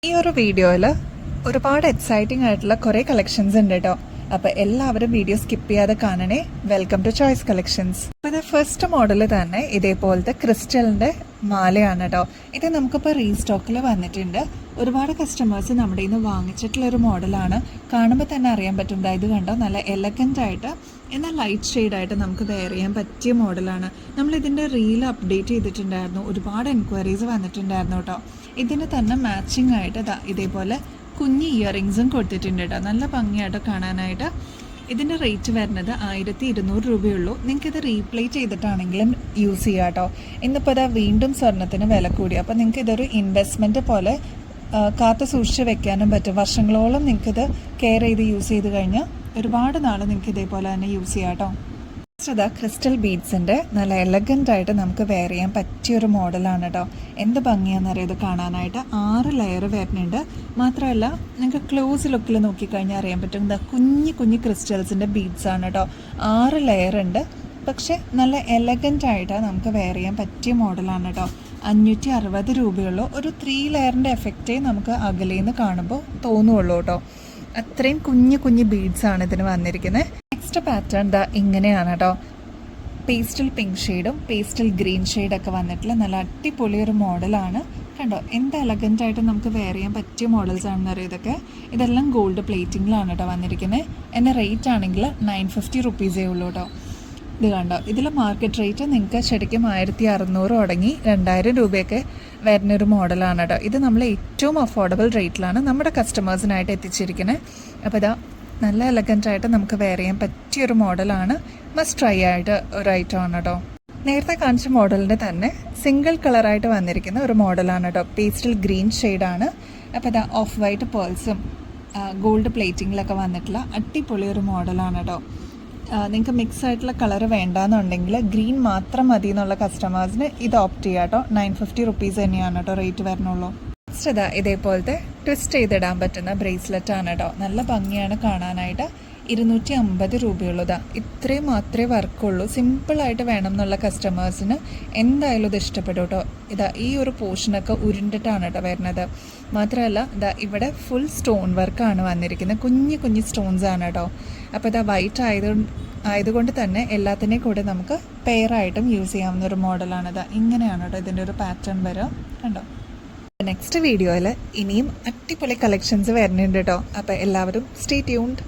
ഈ ഒരു വീഡിയോയിൽ ഒരുപാട് എക്സൈറ്റിംഗ് ആയിട്ടുള്ള കുറേ കളക്ഷൻസ് ഉണ്ട് കേട്ടോ. അപ്പോൾ എല്ലാവരും വീഡിയോ സ്കിപ്പ് ചെയ്യാതെ കാണണേ. Welcome to Choice Collections. അപ്പോൾ ഇത് ഫസ്റ്റ് മോഡൽ തന്നെ ഇതേപോലത്തെ ക്രിസ്റ്റലിൻ്റെ മാലയാണ് കേട്ടോ. ഇത് നമുക്കിപ്പോൾ റീസ്റ്റോക്കിൽ വന്നിട്ടുണ്ട്. ഒരുപാട് കസ്റ്റമേഴ്സ് നമ്മുടെ ഇന്ന് വാങ്ങിച്ചിട്ടുള്ളൊരു മോഡലാണ്. കാണുമ്പോൾ തന്നെ അറിയാൻ പറ്റും. ഇത് കണ്ടോ, നല്ല എലഗൻ്റ് ആയിട്ട് എന്നാൽ ലൈറ്റ് ഷെയ്ഡായിട്ട് നമുക്ക് വെയർ ചെയ്യാൻ പറ്റിയ മോഡലാണ്. നമ്മളിതിൻ്റെ റീൽ അപ്ഡേറ്റ് ചെയ്തിട്ടുണ്ടായിരുന്നു. ഒരുപാട് എൻക്വയറീസ് വന്നിട്ടുണ്ടായിരുന്നു കേട്ടോ. ഇതിന് തന്നെ മാച്ചിങ് ആയിട്ട് ഇതേപോലെ കുഞ്ഞ് ഇയറിങ്സും കൊടുത്തിട്ടുണ്ട് കേട്ടോ. നല്ല ഭംഗിയായിട്ട് കാണാനായിട്ട്. ഇതിൻ്റെ റേറ്റ് വരുന്നത് 1200 രൂപയുള്ളൂ. നിങ്ങൾക്കിത് റീപ്ലേസ് ചെയ്തിട്ടാണെങ്കിലും യൂസ് ചെയ്യാം കേട്ടോ. ഇന്നിപ്പോൾ വീണ്ടും സ്വർണ്ണത്തിന് വില കൂടി. അപ്പോൾ നിങ്ങൾക്ക് ഇതൊരു ഇൻവെസ്റ്റ്മെൻറ്റ് പോലെ കാത്തു സൂക്ഷിച്ച് വെക്കാനും പറ്റും. വർഷങ്ങളോളം നിങ്ങൾക്കിത് കെയർ ചെയ്ത് യൂസ് ചെയ്ത് കഴിഞ്ഞാൽ ഒരുപാട് നാൾ നിങ്ങൾക്ക് ഇതേപോലെ തന്നെ യൂസ് ചെയ്യാം കേട്ടോ. ക്രിസ്റ്റൽ ബീഡ്സിൻ്റെ നല്ല എലഗൻ്റ് ആയിട്ട് നമുക്ക് വെയർ ചെയ്യാൻ പറ്റിയൊരു മോഡലാണ് കേട്ടോ. എന്ത് ഭംഗിയാണെന്നറിയാം ഇത് കാണാനായിട്ട്. 6 ലെയർ വരുന്നുണ്ട്. മാത്രമല്ല നിങ്ങൾക്ക് ക്ലോസ് ലുക്കിൽ നോക്കിക്കഴിഞ്ഞാൽ അറിയാൻ പറ്റും. കുഞ്ഞു കുഞ്ഞു ക്രിസ്റ്റൽസിൻ്റെ ബീഡ്സാണ് കേട്ടോ. 6 ലെയർ ഉണ്ട്. പക്ഷെ നല്ല എലഗൻ്റ് ആയിട്ട് നമുക്ക് വെയർ ചെയ്യാൻ പറ്റിയ മോഡലാണ് കേട്ടോ. 560 രൂപയുള്ളൂ. ഒരു 3 ലെയറിൻ്റെ എഫക്റ്റേ നമുക്ക് അകലേന്ന് കാണുമ്പോൾ തോന്നുള്ളൂ കേട്ടോ. അത്രയും കുഞ്ഞു കുഞ്ഞു ബീഡ്സാണ് ഇതിന് വന്നിരിക്കുന്നത്. നെക്സ്റ്റ് പാറ്റേൺ ഇങ്ങനെയാണ് കേട്ടോ. പേസ്റ്റൽ പിങ്ക് ഷെയ്ഡും പേസ്റ്റൽ ഗ്രീൻ ഷെയ്ഡൊക്കെ വന്നിട്ടുള്ള നല്ല അടിപൊളി ഒരു മോഡലാണ്. കണ്ടോ, എന്ത് എലഗൻ്റ് നമുക്ക് വെയർ ചെയ്യാൻ പറ്റിയ മോഡൽസ് ആണെന്ന് അറിയാം ഇതൊക്കെ. ഇതെല്ലാം ഗോൾഡ് പ്ലേറ്റിങ്ങിലാണ് കേട്ടോ വന്നിരിക്കുന്നത്. എൻ്റെ റേറ്റ് ആണെങ്കിൽ 950 റുപ്പീസേ ഉള്ളൂ കേട്ടോ. ഇത് കണ്ടോ, ഇതിൽ മാർക്കറ്റ് റേറ്റ് നിങ്ങൾക്ക് ശരിക്കും 1600 തുടങ്ങി 2000 രൂപയൊക്കെ വരുന്നൊരു മോഡലാണ് കേട്ടോ. ഇത് നമ്മൾ ഏറ്റവും അഫോർഡബിൾ റേറ്റിലാണ് നമ്മുടെ കസ്റ്റമേഴ്സിനായിട്ട് എത്തിച്ചിരിക്കുന്നത്. അപ്പോൾ നല്ല എലഗൻ്റായിട്ട് നമുക്ക് വെയർ ചെയ്യാൻ പറ്റിയൊരു മോഡലാണ്. മസ്റ്റ് ട്രൈ ആയിട്ട് ഒരു ഐറ്റമാണ് കേട്ടോ. നേരത്തെ കാണിച്ച മോഡലിൻ്റെ തന്നെ സിംഗിൾ കളറായിട്ട് വന്നിരിക്കുന്ന ഒരു മോഡലാണ് കേട്ടോ. പേസ്റ്റൽ ഗ്രീൻ ഷെയ്ഡാണ്. അപ്പോൾ ഓഫ് വൈറ്റ് പേൾസും ഗോൾഡ് പ്ലേറ്റിങ്ങിലൊക്കെ വന്നിട്ടുള്ള അടിപൊളി ഒരു മോഡലാണ് കേട്ടോ. നിങ്ങൾക്ക് മിക്സ് ആയിട്ടുള്ള കളർ വേണ്ടാന്നുണ്ടെങ്കിൽ ഗ്രീൻ മാത്രം മതി എന്നുള്ള കസ്റ്റമേഴ്സിന് ഇത് ഓപ്റ്റ് ചെയ്യാം കേട്ടോ. 950 റുപ്പീസ് തന്നെയാണ് കേട്ടോ റേറ്റ് വരണുള്ളൂ. നെക്സ്റ്റ് ഇതേപോലത്തെ ട്വിസ്റ്റ് ചെയ്തിടാൻ പറ്റുന്ന ബ്രേസ്ലെറ്റ് ആണ് കേട്ടോ. നല്ല ഭംഗിയാണ് കാണാനായിട്ട്. 250 രൂപയുള്ളൂ. ഇത്രയും മാത്രമേ വർക്കുള്ളൂ. സിമ്പിളായിട്ട് വേണം എന്നുള്ള കസ്റ്റമേഴ്സിന് എന്തായാലും ഇത് ഇഷ്ടപ്പെടും കേട്ടോ. ഈ ഒരു പോർഷനൊക്കെ ഉരുണ്ടിട്ടാണ് കേട്ടോ വരുന്നത്. മാത്രമല്ല ഇവിടെ ഫുൾ സ്റ്റോൺ വർക്കാണ് വന്നിരിക്കുന്നത്. കുഞ്ഞു കുഞ്ഞു സ്റ്റോൺസ് ആണ് കേട്ടോ. അപ്പോൾ വൈറ്റ് ആയതുകൊണ്ട് തന്നെ എല്ലാത്തിനെയും കൂടെ നമുക്ക് പെയറായിട്ടും യൂസ് ചെയ്യാവുന്ന ഒരു മോഡലാണ്. ഇങ്ങനെയാണ് കേട്ടോ ഇതിൻ്റെ ഒരു പാറ്റേൺ വരിക. കണ്ടോ. നെക്സ്റ്റ് വീഡിയോയിൽ ഇനിയും അടിപൊളി കളക്ഷൻസ് വരുന്നുണ്ട് കേട്ടോ. അപ്പോൾ എല്ലാവരും സ്റ്റേ ട്യൂൺഡ്.